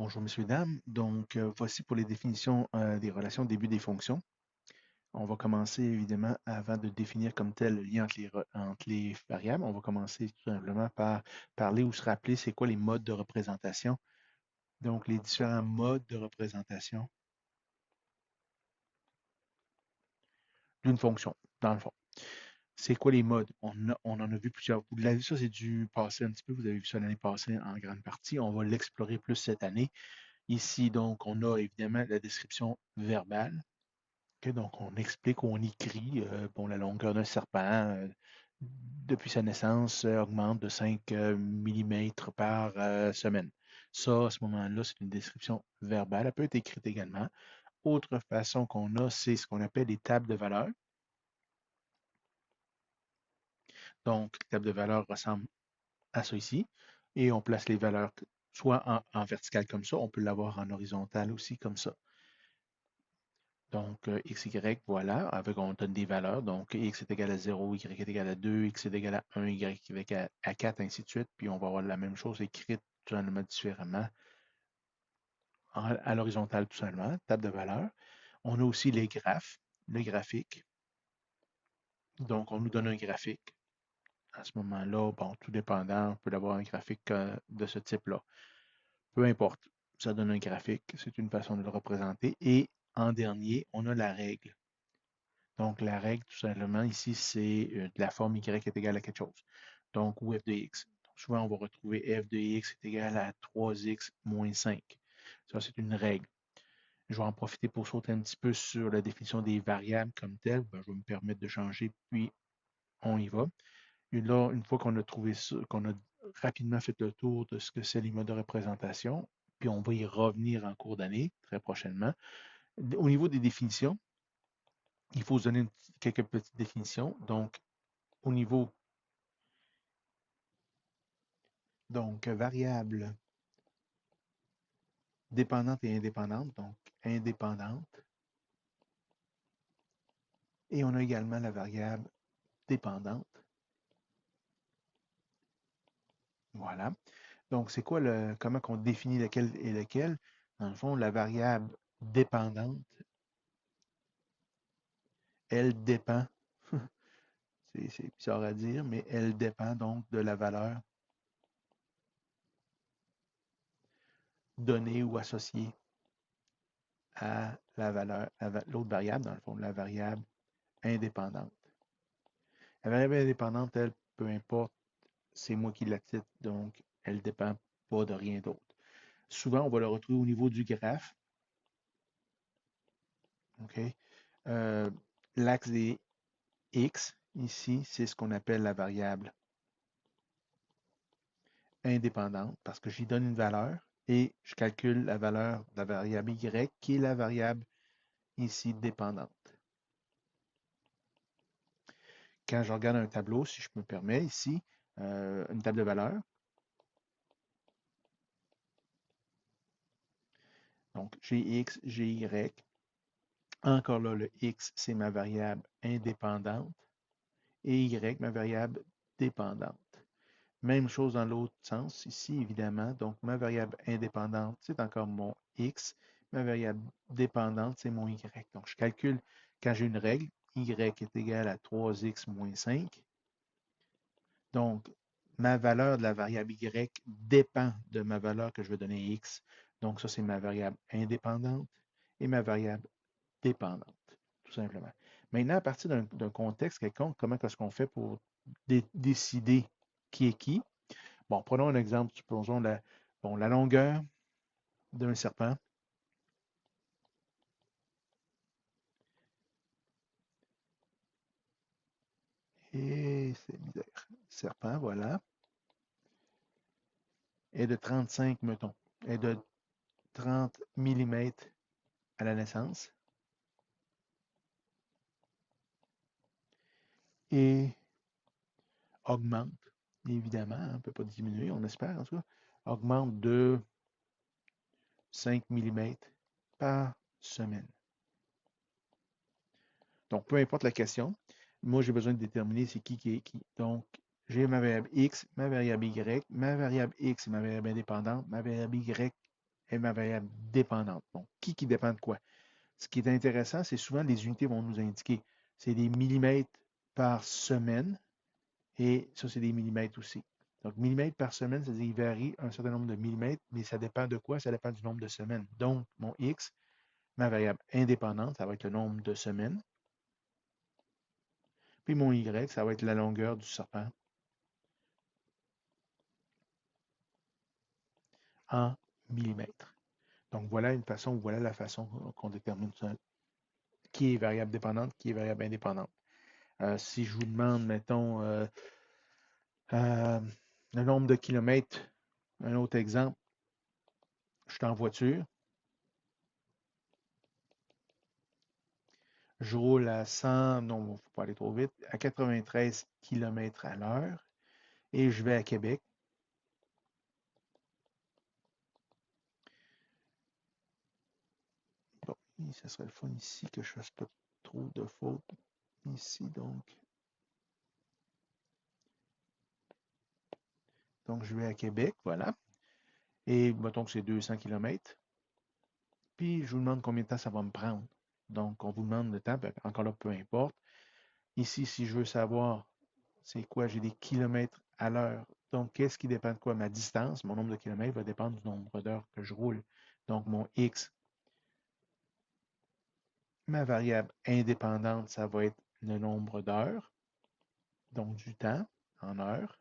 Bonjour, messieurs, dames. Donc, voici pour les définitions des relations début des fonctions. On va commencer évidemment, avant de définir comme tel le lien entre les variables, on va commencer tout simplement par parler ou se rappeler c'est quoi les modes de représentation. Donc, les différents modes de représentation d'une fonction, dans le fond. C'est quoi les modes? On en a vu plusieurs. Vous l'avez vu, ça, c'est du passé un petit peu. Vous avez vu ça l'année passée en grande partie. On va l'explorer plus cette année. Ici, donc, on a évidemment la description verbale. Ok, donc, on explique, on écrit, bon, la longueur d'un serpent, depuis sa naissance, augmente de 5 millimètres par semaine. Ça, à ce moment-là, c'est une description verbale. Elle peut être écrite également. Autre façon qu'on a, c'est ce qu'on appelle les tables de valeurs. Donc, les tables de valeurs ressemblent à ça ici. Et on place les valeurs soit en vertical comme ça, on peut l'avoir en horizontal aussi comme ça. Donc, x, y, voilà, avec on donne des valeurs. Donc, x est égal à 0, y est égal à 2, x est égal à 1, y est égal à 4, ainsi de suite. Puis, on va avoir la même chose écrite tout simplement différemment à l'horizontale tout simplement, table de valeurs. On a aussi les graphes, le graphique. Donc, on nous donne un graphique. À ce moment-là, bon, tout dépendant, on peut avoir un graphique de ce type-là. Peu importe, ça donne un graphique. C'est une façon de le représenter. Et en dernier, on a la règle. Donc, la règle, tout simplement, ici, c'est de la forme y est égale à quelque chose. Donc, ou f de x. Donc, souvent, on va retrouver f de x est égal à 3x moins 5. Ça, c'est une règle. Je vais en profiter pour sauter un petit peu sur la définition des variables comme telles. Ben, je vais me permettre de changer, puis on y va. Et là, une fois qu'on a trouvé ça, qu'on a rapidement fait le tour de ce que c'est les modes de représentation, puis on va y revenir en cours d'année, très prochainement. Au niveau des définitions, il faut se donner quelques petites définitions. Donc, au niveau, donc, variable dépendante et indépendante, donc indépendante. Et on a également la variable dépendante. Voilà. Donc, c'est quoi comment on définit lequel et lequel? Dans le fond, la variable dépendante, elle dépend, c'est bizarre à dire, mais elle dépend donc de la valeur donnée ou associée à la valeur, l'autre variable, dans le fond, la variable indépendante. La variable indépendante, elle, peu importe, c'est moi qui la titre, donc elle ne dépend pas de rien d'autre. Souvent, on va le retrouver au niveau du graphe. OK? Euh, L'axe des x, ici, c'est ce qu'on appelle la variable indépendante parce que j'y donne une valeur et je calcule la valeur de la variable y qui est la variable ici dépendante. Quand je regarde un tableau, si je me permets ici, une table de valeurs, donc j'ai x, j'ai y. Encore là, le x, c'est ma variable indépendante et y, ma variable dépendante. Même chose dans l'autre sens, ici, évidemment. Donc, ma variable indépendante, c'est encore mon x. Ma variable dépendante, c'est mon y. Donc, je calcule quand j'ai une règle, y est égal à 3x moins 5. Donc, ma valeur de la variable y dépend de ma valeur que je vais donner x. Donc, ça, c'est ma variable indépendante et ma variable dépendante, tout simplement. Maintenant, à partir d'un contexte quelconque, comment est-ce qu'on fait pour décider qui est qui? Bon, prenons un exemple, supposons la longueur d'un serpent et c'est bizarre. Serpent, voilà, est de 35, mettons, est de 30 millimètres à la naissance et augmente, évidemment, on ne peut pas diminuer, on espère en tout cas, augmente de 5 millimètres par semaine. Donc, peu importe la question, moi, j'ai besoin de déterminer c'est qui est qui. Donc, j'ai ma variable x, ma variable y, ma variable x est ma variable indépendante, ma variable y est ma variable dépendante. Donc, qui dépend de quoi? Ce qui est intéressant, c'est souvent les unités vont nous indiquer. C'est des millimètres par semaine et ça, c'est des millimètres aussi. Donc, millimètres par semaine, c'est-à-dire qu'il varie un certain nombre de millimètres, mais ça dépend de quoi? Ça dépend du nombre de semaines. Donc, mon X, ma variable indépendante, ça va être le nombre de semaines. Puis mon Y, ça va être la longueur du serpent en millimètres. Donc, voilà la façon qu'on détermine ça, qui est variable dépendante, qui est variable indépendante. Si je vous demande, mettons, le nombre de kilomètres, un autre exemple, je suis en voiture, je roule à 100, non, il ne faut pas aller trop vite, à 93 km à l'heure et je vais à Québec. Bon, ça serait le fun ici que je ne fasse pas trop de fautes. Ici, donc. Donc, je vais à Québec, voilà. Et mettons que c'est 200 km. Puis, je vous demande combien de temps ça va me prendre. Donc, on vous demande le temps, encore là, peu importe. Ici, si je veux savoir c'est quoi, j'ai des kilomètres à l'heure. Donc, qu'est-ce qui dépend de quoi? Ma distance, mon nombre de kilomètres va dépendre du nombre d'heures que je roule. Donc, mon X, ma variable indépendante, ça va être le nombre d'heures, donc du temps en heures.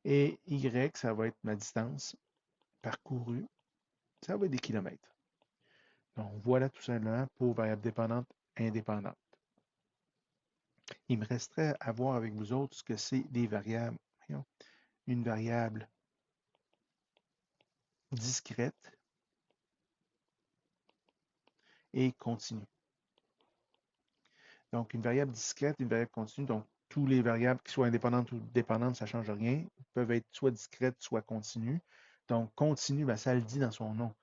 Et Y, ça va être ma distance parcourue, ça va être des kilomètres. Donc, voilà tout simplement pour variable dépendante, indépendante. Il me resterait à voir avec vous autres ce que c'est des variables. Une variable discrète et continue. Donc, une variable discrète, une variable continue, donc tous les variables qui soient indépendantes ou dépendantes, ça ne change rien, peuvent être soit discrètes, soit continues. Donc, continue, ben, ça le dit dans son nom.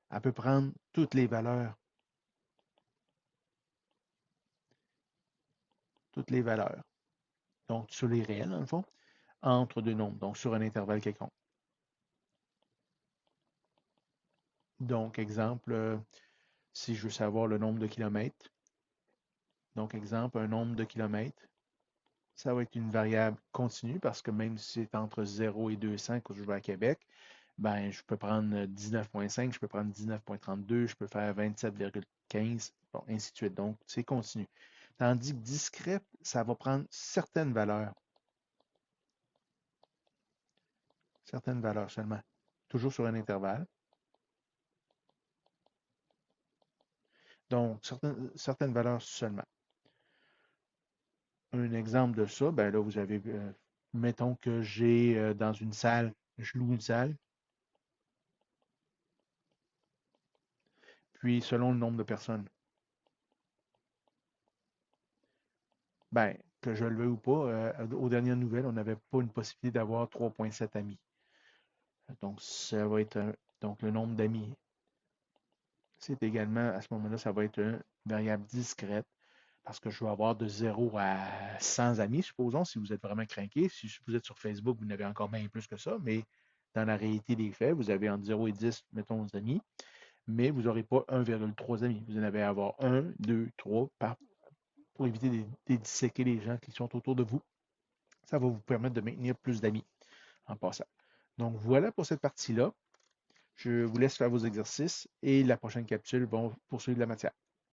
Elle peut prendre toutes les valeurs. Toutes les valeurs. Donc, sur les réels, dans le fond, entre deux nombres, donc sur un intervalle quelconque. Donc, exemple, si je veux savoir le nombre de kilomètres, donc exemple, un nombre de kilomètres, ça va être une variable continue parce que même si c'est entre 0 et 200 quand je vais à Québec, ben, je peux prendre 19,5, je peux prendre 19,32, je peux faire 27,15, bon, ainsi de suite. Donc, c'est continu. Tandis que discret, ça va prendre certaines valeurs seulement, toujours sur un intervalle. Donc, certaines valeurs seulement. Un exemple de ça, ben là, vous avez, mettons que j'ai dans une salle, je loue une salle, puis selon le nombre de personnes, ben, que je le veuille ou pas, aux dernières nouvelles, on n'avait pas une possibilité d'avoir 3,7 amis. Donc, ça va être donc le nombre d'amis. C'est également, à ce moment-là, ça va être une variable discrète parce que je vais avoir de 0 à 100 amis, supposons, si vous êtes vraiment craqué. Si vous êtes sur Facebook, vous n'avez encore bien plus que ça, mais dans la réalité des faits, vous avez entre 0 et 10, mettons, amis, mais vous n'aurez pas 1,3 amis. Vous en avez à avoir 1, 2, 3 pour éviter de disséquer les gens qui sont autour de vous. Ça va vous permettre de maintenir plus d'amis en passant. Donc voilà pour cette partie-là. Je vous laisse faire vos exercices et la prochaine capsule va poursuivre la matière.